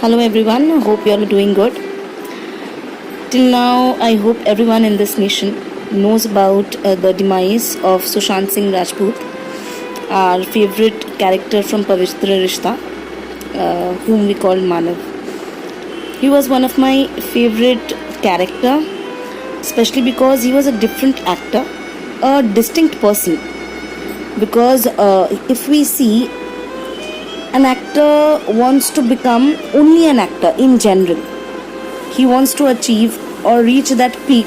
Hello everyone, hope you all are doing good. Till now, I hope everyone in this nation knows about the demise of Sushant Singh Rajput, our favorite character from Pavitra Rishta, whom we call Manav. He was one of my favorite character, especially because he was a different actor, a distinct person. Because if we see, an actor wants to become only an actor in general. He wants to achieve or reach that peak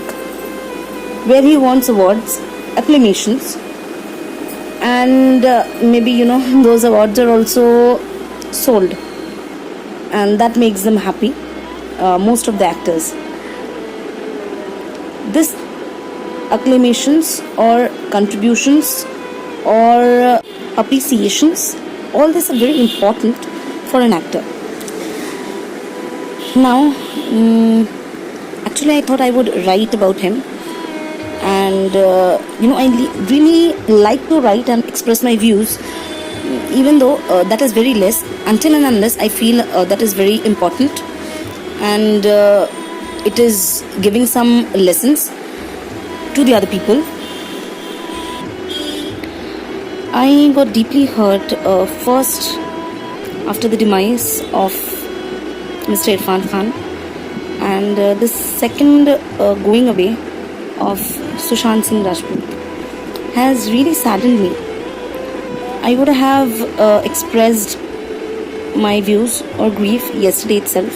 where he wants awards, acclamations, and maybe those awards are also sold, and that makes them happy. Most of the actors, this acclamations or contributions or appreciations, all this are very important for an actor. Now, actually, I thought I would write about him, and I really like to write and express my views, even though that is very less, until and unless I feel that is very important, and it is giving some lessons to the other people. I got deeply hurt first after the demise of Mr. Irfan Khan, and the second going away of Sushant Singh Rajput has really saddened me. I would have expressed my views or grief yesterday itself,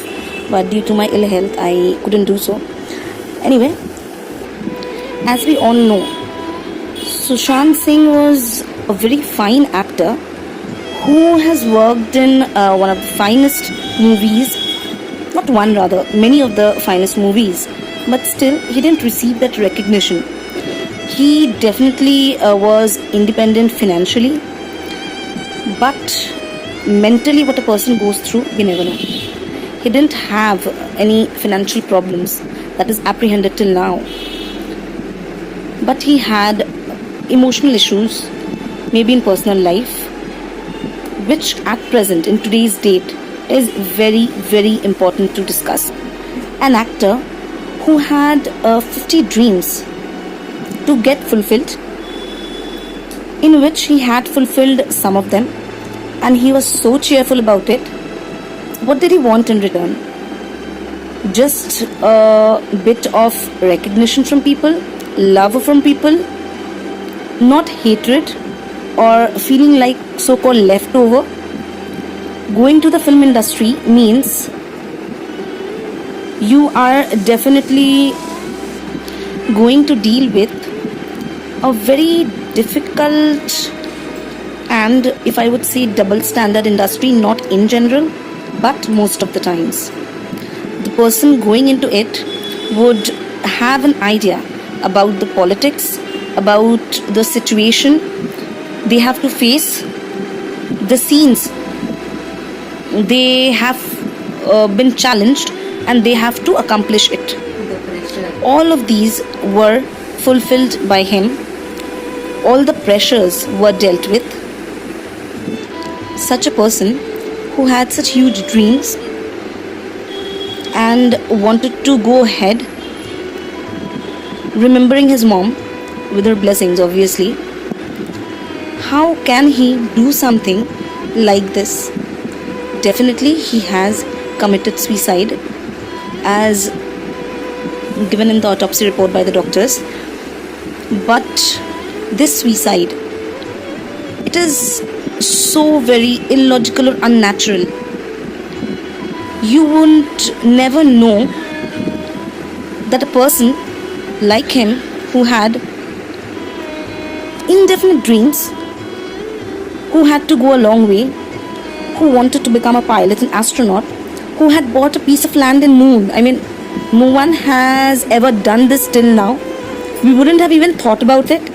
but due to my ill health, I couldn't do so. Anyway, as we all know, Sushant Singh was a very fine actor who has worked in one of the finest movies, not one rather, many of the finest movies, but still he didn't receive that recognition. He definitely was independent financially, but mentally what a person goes through, we never know. He didn't have any financial problems that is apprehended till now, but he had emotional issues, maybe in personal life, which at present in today's date is very, very important to discuss. An actor who had 50 dreams to get fulfilled, in which he had fulfilled some of them, and he was so cheerful about it. What did he want in return? Just a bit of recognition from people, love from people, not hatred or feeling like so-called leftover. Going to the film industry means you are definitely going to deal with a very difficult and, if I would say, double standard industry, not in general, but most of the times. The person going into it would have an idea about the politics, about the situation they have to face, the scenes they have been challenged, and they have to accomplish it. All of these were fulfilled by him. All the pressures were dealt with. Such a person who had such huge dreams and wanted to go ahead, remembering his mom with her blessings, obviously. How can he do something like this? Definitely he has committed suicide, as given in the autopsy report by the doctors. But this suicide, it is so very illogical or unnatural. You won't never know that a person like him, who had indefinite dreams, who had to go a long way, who wanted to become a pilot, an astronaut, who had bought a piece of land in moon. I mean, no one has ever done this till now. We wouldn't have even thought about it.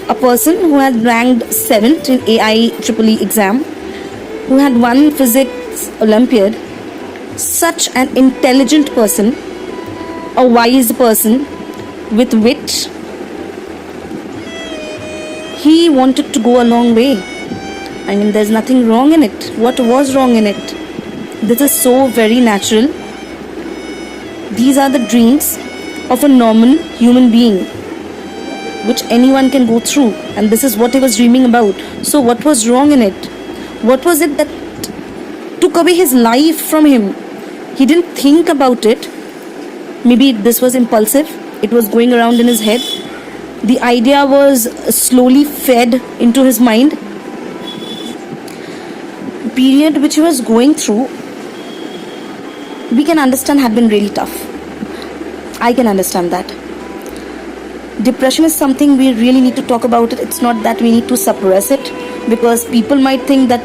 A person who had ranked 7th in AIEEE exam, who had won physics Olympiad, such an intelligent person, a wise person with wit, he wanted to go a long way. I mean, there's nothing wrong in it. What was wrong in it? This is so very natural. These are the dreams of a normal human being, which anyone can go through, and this is what he was dreaming about. So, what was wrong in it? What was it that took away his life from him? He didn't think about it. Maybe this was impulsive, it was going around in his head. The idea was slowly fed into his mind. The period which he was going through, we can understand, had been really tough. I can understand that. Depression is something we really need to talk about it. It's not that we need to suppress it, because people might think that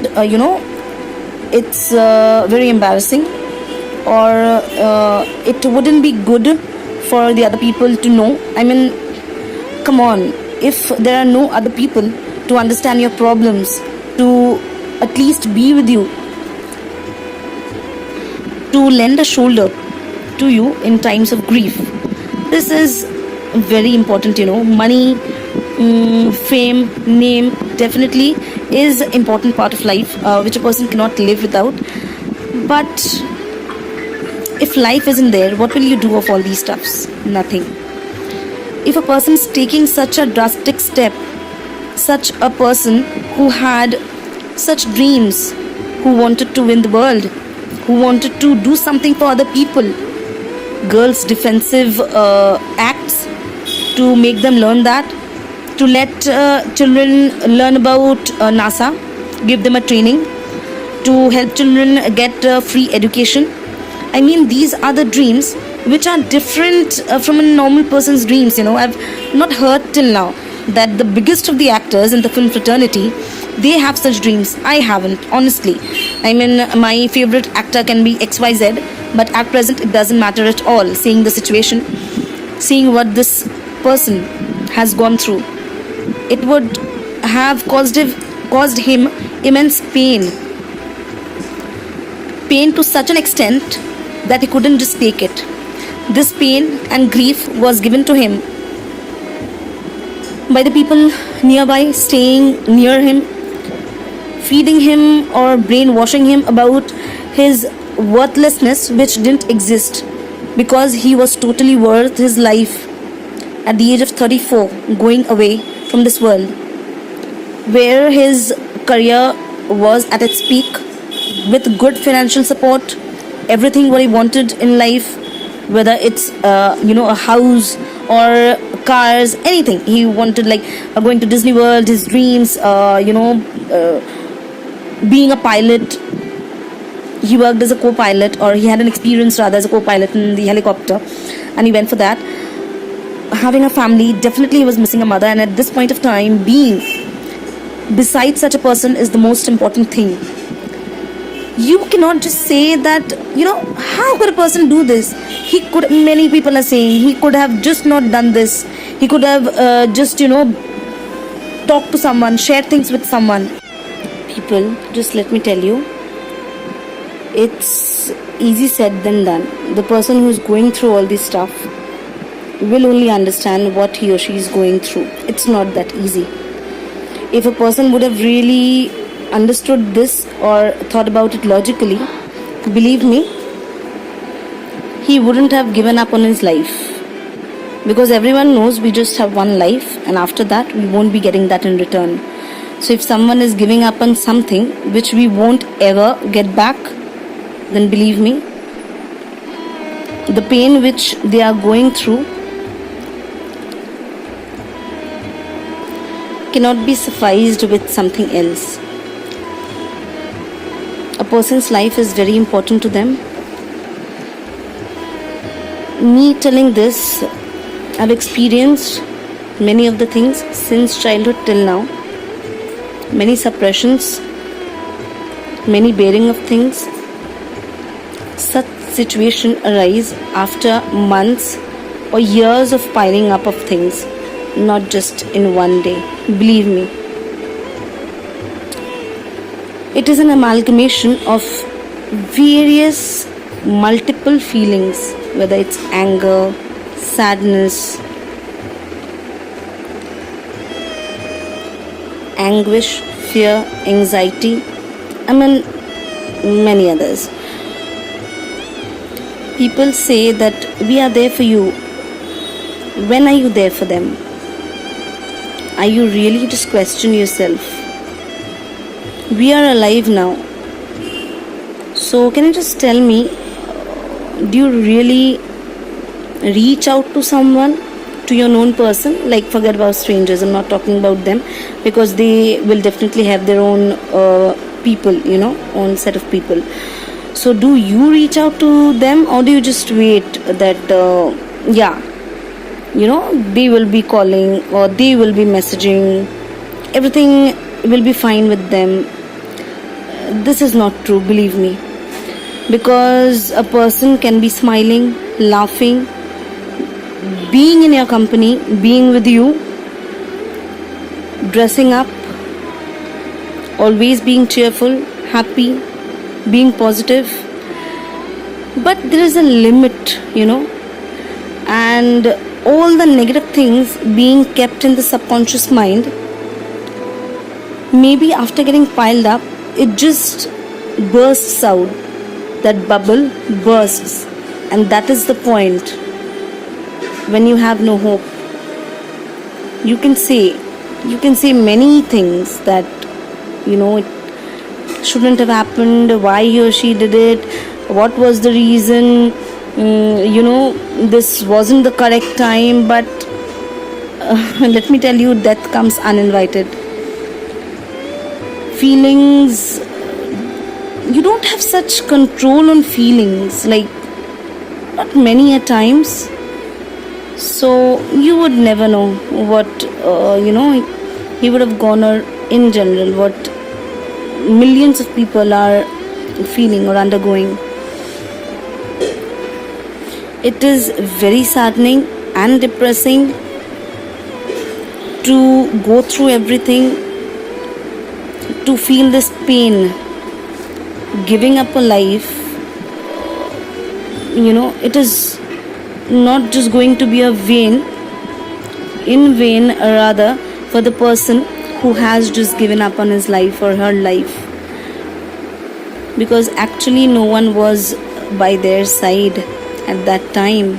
it's very embarrassing, or it wouldn't be good for the other people to know. I mean, come on, if there are no other people to understand your problems, to at least be with you, to lend a shoulder to you in times of grief, this is very important. Money, fame, name definitely is an important part of life, which a person cannot live without. But if life isn't there, what will you do of all these stuffs? Nothing. If a person is taking such a drastic step, such a person who had such dreams, who wanted to win the world, who wanted to do something for other people, girls' defensive acts to make them learn that, to let children learn about NASA, give them a training, to help children get free education. I mean, these are the dreams which are different from a normal person's dreams. I've not heard till now that the biggest of the actors in the film fraternity, they have such dreams. I haven't, honestly. I mean, my favorite actor can be XYZ, but at present it doesn't matter at all. Seeing the situation, seeing what this person has gone through, it would have caused him immense pain to such an extent that he couldn't just take it. This pain and grief was given to him by the people nearby, staying near him, feeding him or brainwashing him about his worthlessness, which didn't exist, because he was totally worth his life at the age of 34, going away from this world, where his career was at its peak, with good financial support, everything what he wanted in life, whether it's a house or cars, anything he wanted, like going to Disney World, his dreams, being a pilot. He worked as a co-pilot, or he had an experience rather as a co-pilot in the helicopter, and he went for that. Having a family, definitely he was missing a mother, and at this point of time, being beside such a person is the most important thing. You cannot just say that, how could a person do this? Many people are saying he could have just not done this. He could have just talked to someone, shared things with someone. People, just let me tell you, it's easy said than done. The person who's going through all this stuff will only understand what he or she is going through. It's not that easy. If a person would have really understood this or thought about it logically, believe me, he wouldn't have given up on his life, because everyone knows we just have one life, and after that we won't be getting that in return. So if someone is giving up on something which we won't ever get back, then believe me, the pain which they are going through cannot be sufficed with something else. A person's life is very important to them. Me telling this, I've experienced many of the things since childhood till now. Many suppressions, many bearing of things. Such situation arise after months or years of piling up of things, not just in one day. Believe me. It is an amalgamation of various multiple feelings, whether it's anger, sadness, anguish, fear, anxiety, many others. people say that we are there for you. When are you there for them? Are you really? Just question yourself. We are alive now. So can you just tell me, do you really reach out to someone, to your known person? Like, forget about strangers, I'm not talking about them, because they will definitely have their own people, own set of people. So do you reach out to them, or do you just wait that they will be calling or they will be messaging, everything will be fine with them? This is not true, believe me, because a person can be smiling, laughing, being in your company, being with you, dressing up, always being cheerful, happy, being positive. But there is a limit, and all the negative things being kept in the subconscious mind, maybe after getting piled up, it just bursts out. That bubble bursts, and that is the point. When you have no hope, you can say many things that it shouldn't have happened, why he or she did it, what was the reason, this wasn't the correct time. But let me tell you, death comes uninvited. Feelings, you don't have such control on feelings, like not many a times. So you would never know what he would have gone, or in general what millions of people are feeling or undergoing. It is very saddening and depressing to go through everything, to feel this pain, giving up a life. It is not just going to be in vain rather, for the person who has just given up on his life or her life, because actually no one was by their side at that time.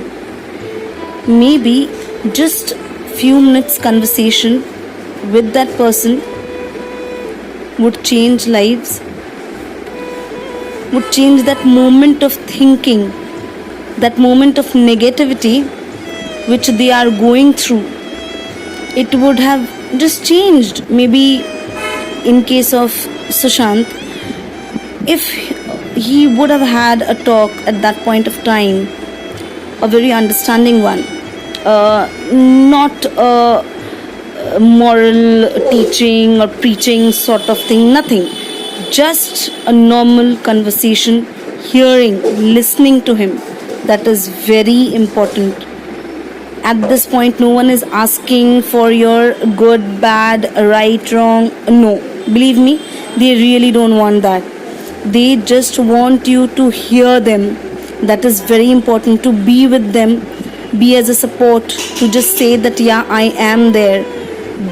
Maybe just few minutes conversation with that person would change lives, would change that moment of thinking, that moment of negativity which they are going through. It would have just changed. Maybe in case of Sushant, if he would have had a talk at that point of time, a very understanding one, not a moral teaching or preaching sort of thing, nothing, just a normal conversation, hearing, listening to him. That is very important. At this point, no one is asking for your good, bad, right, wrong. No, believe me, they really don't want that. They just want you to hear them. That is very important, to be with them, be as a support, to just say that yeah, I am there.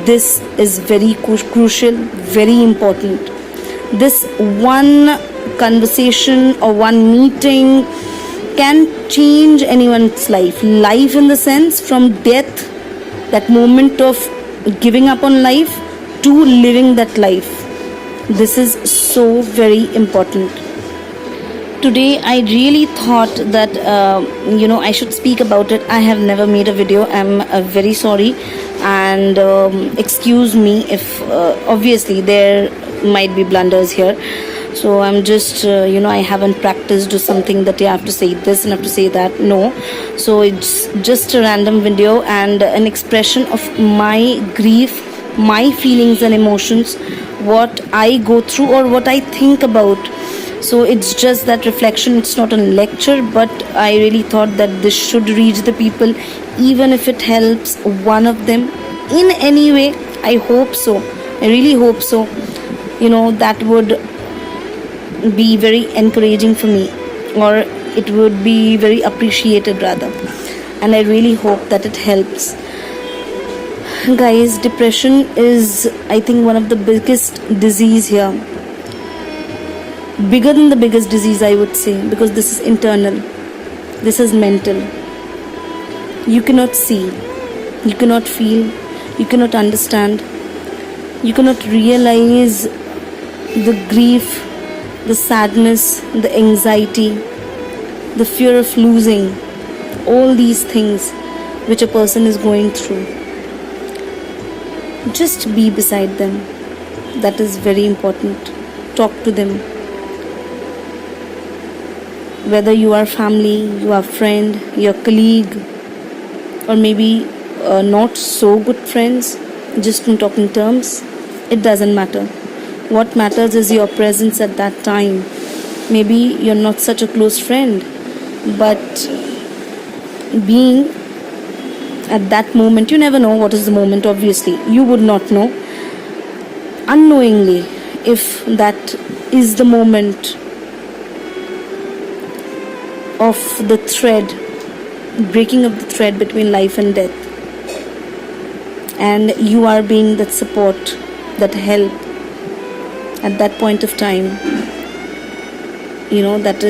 This is very crucial, very important. This one conversation or one meeting can change anyone's life in the sense, from death, that moment of giving up on life, to living that life. This is so very important. Today I really thought that I should speak about it. I have never made a video. I'm very sorry, and excuse me if obviously there might be blunders here. So I'm just I haven't practiced or something that you have to say this and have to say that. No, so it's just a random video and an expression of my grief, my feelings and emotions, what I go through or what I think about. So it's just that reflection. It's not a lecture, but I really thought that this should reach the people, even if it helps one of them in any way. I hope so. I really hope so. That would be very encouraging for me, or it would be very appreciated rather, and I really hope that it helps. Guys, depression is, I think, one of the biggest disease here, bigger than the biggest disease, I would say, because this is internal. This is mental. You cannot see, you cannot feel, you cannot understand, you cannot realize the grief, the sadness, the anxiety, the fear of losing, all these things which a person is going through. Just be beside them. That is very important. Talk to them. Whether you are family, you are friend, your colleague, or maybe not so good friends, just in talking terms, it doesn't matter. What matters is your presence at that time. Maybe you're not such a close friend, but being at that moment, you never know what is the moment, obviously. You would not know unknowingly if that is the moment of the thread, breaking of the thread between life and death, and you are being that support, that help at that point of time. That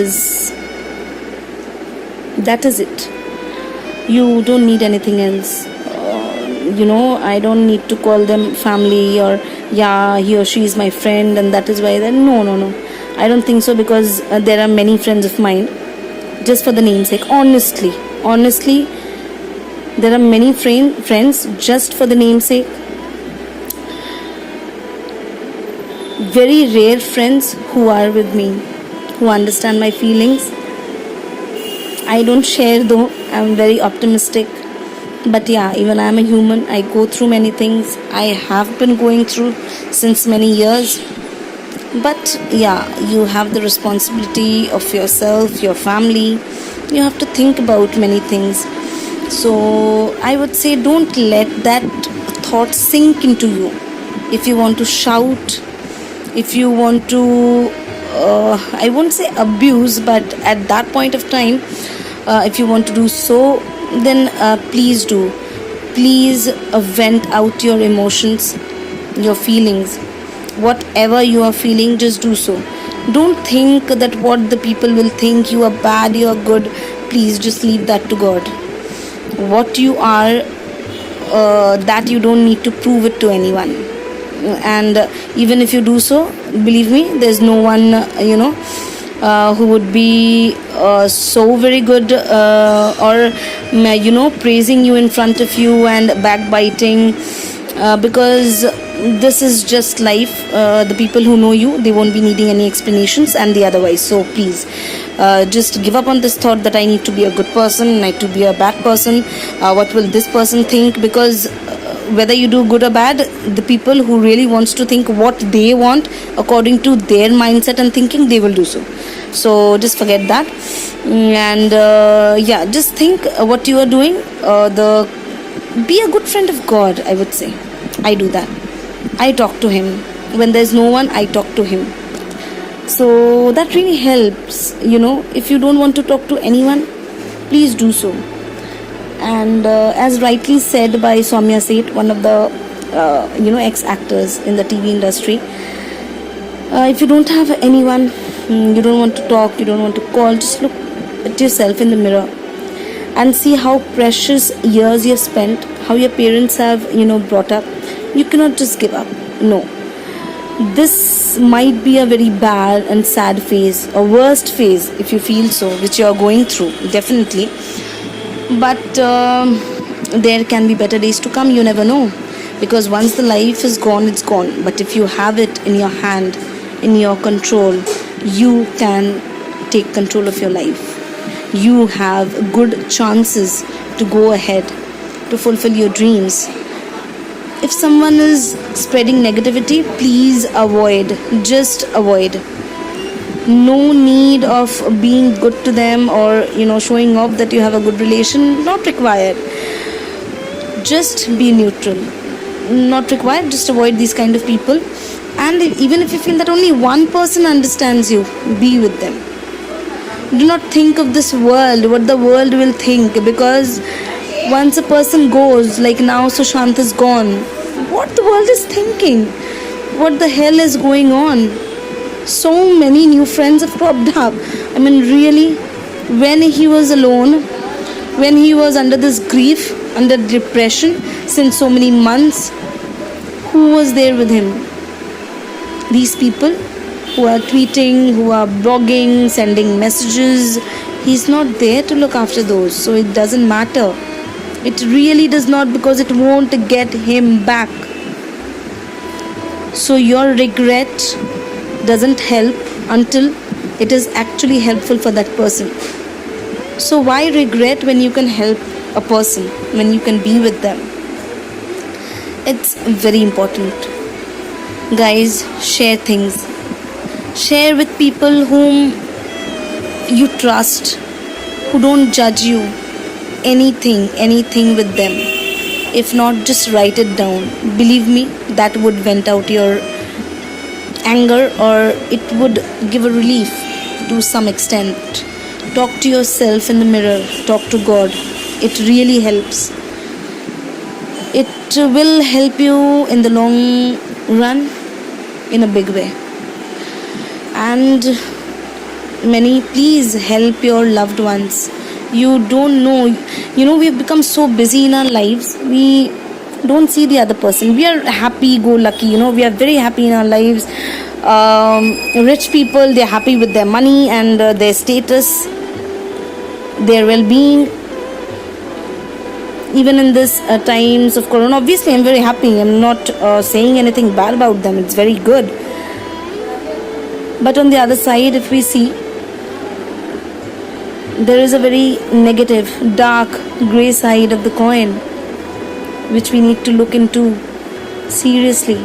is it. You don't need anything else. I don't need to call them family, or yeah, he or she is my friend and that is why that. No, I don't think so, because there are many friends of mine just for the namesake. Honestly, there are many friends just for the namesake. Very rare friends who are with me, who understand my feelings. I don't share though. I'm very optimistic. But yeah, even I'm a human. I go through many things. I have been going through since many years. But yeah, you have the responsibility of yourself, your family. You have to think about many things. So I would say, don't let that thought sink into you. If you want to shout, if you want to, I won't say abuse, but at that point of time, if you want to do so, then please do. Please vent out your emotions, your feelings. Whatever you are feeling, just do so. Don't think that what the people will think, you are bad, you are good. Please just leave that to God. What you are, that you don't need to prove it to anyone. And even if you do so, believe me, there's no one who would be so very good, or praising you in front of you and backbiting, because this is just life. The people who know you, they won't be needing any explanations and the otherwise. So please just give up on this thought that I need to be a good person, I need to be a bad person, what will this person think? Because whether you do good or bad, the people who really wants to think what they want according to their mindset and thinking, they will do so. So just forget that. And just think what you are doing. Be a good friend of God, I would say. I do that. I talk to him when there's no one. I talk to him. So that really helps. If you don't want to talk to anyone, please do so. And as rightly said by Soumya Seth, one of the ex-actors in the TV industry, if you don't have anyone, you don't want to talk, you don't want to call, just look at yourself in the mirror and see how precious years you've spent, how your parents have brought up. You cannot just give up. No, this might be a very bad and sad phase, a worst phase if you feel so, which you are going through, definitely. But there can be better days to come. You never know, because once the life is gone, it's gone. But if you have it in your hand, in your control, you can take control of your life. You have good chances to go ahead, to fulfill your dreams. If someone is spreading negativity, please avoid. Just avoid. No need of being good to them or showing off that you have a good relation. Not required. Just be neutral. Not required. Just avoid these kind of people. And even if you feel that only one person understands you, be with them. Do not think of this world, what the world will think, because once a person goes, like now Sushant is gone, what the world is thinking, what the hell is going on? So many new friends have popped up. I mean, really, when he was alone, when he was under this grief, under depression since so many months, who was there with him? These people who are tweeting, who are blogging, sending messages. He's not there to look after those, so it doesn't matter. It really does not, because it won't get him back. So your regret doesn't help until it is actually helpful for that person. So why regret when you can help a person, when you can be with them? It's very important. Guys, share things. Share with people whom you trust, who don't judge you. Anything with them. If not, just write it down. Believe me, that would vent out your anger, or it would give a relief to some extent. Talk to yourself in the mirror. Talk to God. It really helps. It will help you in the long run in a big way. And many, please help your loved ones. You don't know, we've become so busy in our lives, we don't see the other person. We are happy go lucky, we are very happy in our lives. Rich people, they're happy with their money and their status, their well-being. Even in this times of corona, obviously I'm very happy. I'm not saying anything bad about them. It's very good. But on the other side, if we see, there is a very negative, dark, grey side of the coin, which we need to look into seriously.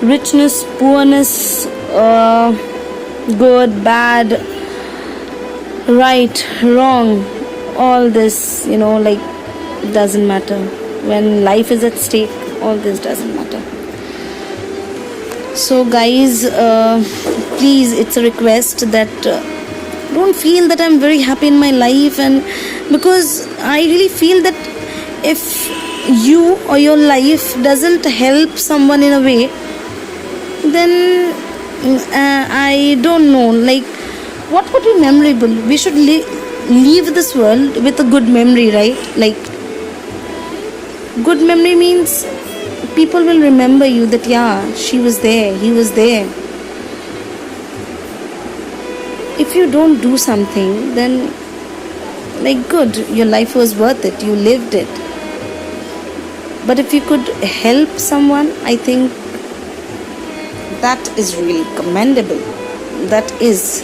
Richness, poorness, good, bad, right, wrong, all this, doesn't matter. When life is at stake, all this doesn't matter. So guys, please, it's a request that don't feel that I'm very happy in my life, and because I really feel that if you or your life doesn't help someone in a way, then I don't know, what would be memorable? We should leave this world with a good memory, right? Good memory means people will remember you, that yeah, she was there, he was there. If you don't do something, then good, your life was worth it, you lived it. But if you could help someone, I think that is really commendable. That is,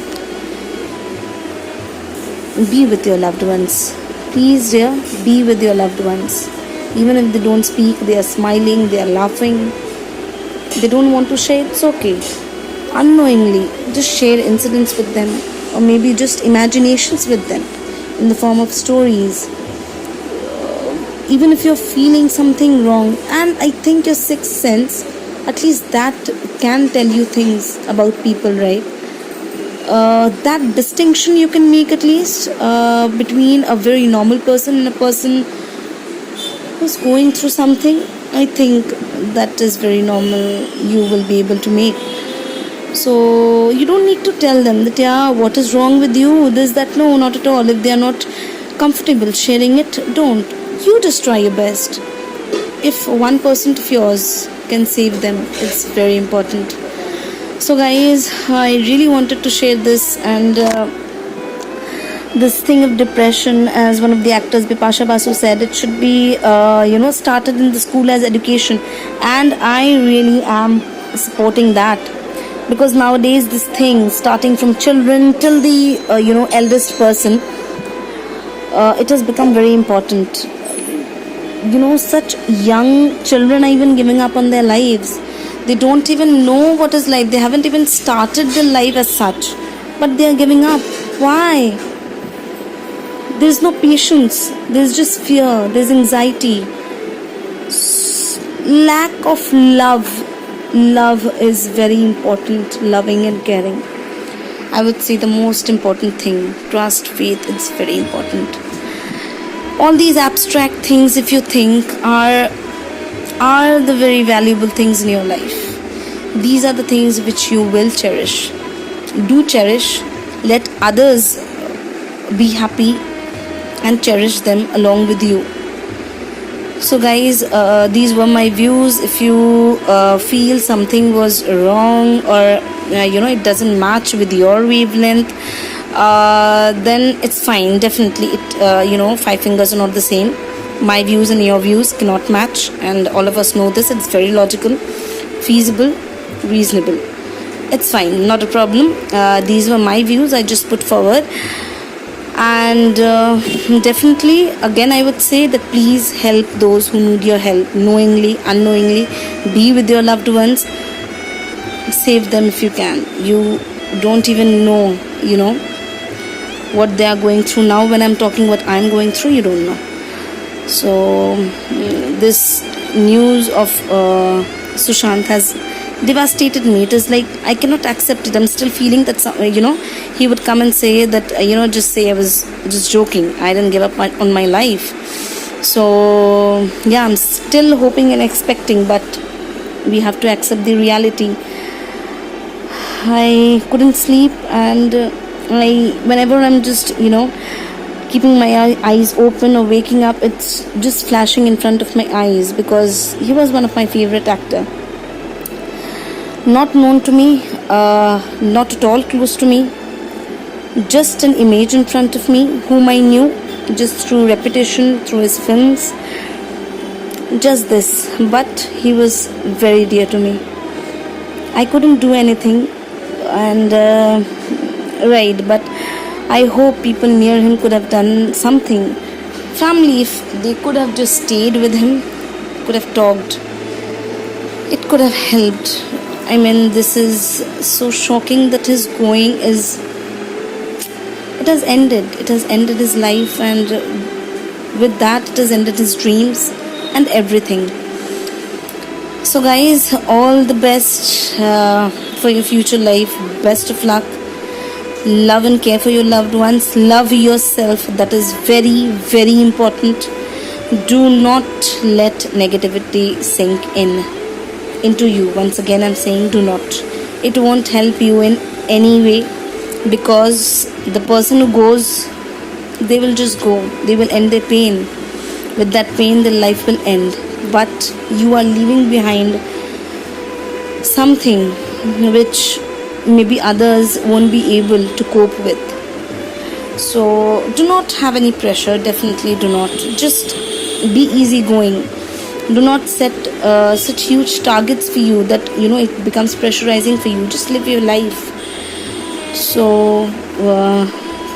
be with your loved ones. Please, dear, be with your loved ones. Even if they don't speak, they are smiling, they are laughing. They don't want to share, it's okay. Unknowingly, just share incidents with them, or maybe just imaginations with them in the form of stories. Even if you're feeling something wrong, and I think your sixth sense, at least that can tell you things about people, right? That distinction you can make at least between a very normal person and a person who's going through something. I think that is very normal, you will be able to make. So you don't need to tell them that, yeah, what is wrong with you, this, that. No, not at all. If they are not comfortable sharing it, don't. You just try your best. If 1% of yours can save them, it's very important. So guys, I really wanted to share this, and this thing of depression, as one of the actors, Bipasha Basu, said, it should be started in the school as education, and I really am supporting that, because nowadays this thing, starting from children till the eldest person, it has become very important. Such young children are even giving up on their lives. They don't even know what is life. They haven't even started their life as such, but they are giving up. Why? There's no patience. There's just fear. There's anxiety. Lack of love. Love is very important. Loving and caring, I would say, the most important thing. Trust, faith, it's very important. All these abstract things, if you think, are the very valuable things in your life. These are the things which you will cherish. Do cherish, let others be happy and cherish them along with you. So guys, these were my views. If you feel something was wrong, or it doesn't match with your wavelength, then it's fine. Definitely, five fingers are not the same. My views and your views cannot match, and all of us know this. It's very logical, feasible, reasonable. It's fine, not a problem. These were my views I just put forward. And definitely, again, I would say that please help those who need your help, knowingly, unknowingly. Be with your loved ones. Save them if you can. You don't even know, what they are going through. Now when I'm talking what I'm going through, you don't know. So this news of Sushant has devastated me. It is like I cannot accept it. I'm still feeling that he would come and say that just say I was just joking, I didn't give up on my life. So yeah, I'm still hoping and expecting, but we have to accept the reality. I couldn't sleep, and whenever I'm just keeping my eyes open or waking up, it's just flashing in front of my eyes, because he was one of my favorite actor. Not known to me, not at all close to me, just an image in front of me whom I knew just through repetition, through his films, just this. But he was very dear to me. I couldn't do anything, and but I hope people near him could have done something. Family, if they could have just stayed with him, could have talked, it could have helped. I mean, this is so shocking that his going is, it has ended. It has ended his life, and with that, it has ended his dreams and everything. So guys, all the best for your future life. Best of luck. Love and care for your loved ones. Love yourself. That is very, very important. Do not let negativity sink into you. Once again, I'm saying do not. It won't help you in any way, because the person who goes, they will just go. They will end their pain. With that pain, their life will end. But you are leaving behind something which maybe others won't be able to cope with. So do not have any pressure. Definitely do not. Just be easygoing. Do not set such huge targets for you that it becomes pressurizing for you. Just live your life. So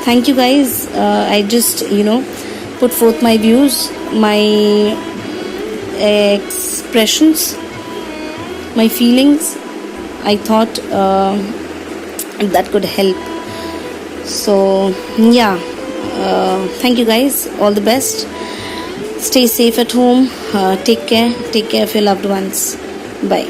thank you guys. I just put forth my views, my expressions, my feelings. I thought that could help. So yeah, thank you guys. All the best. Stay safe at home. Take care of your loved ones. Bye.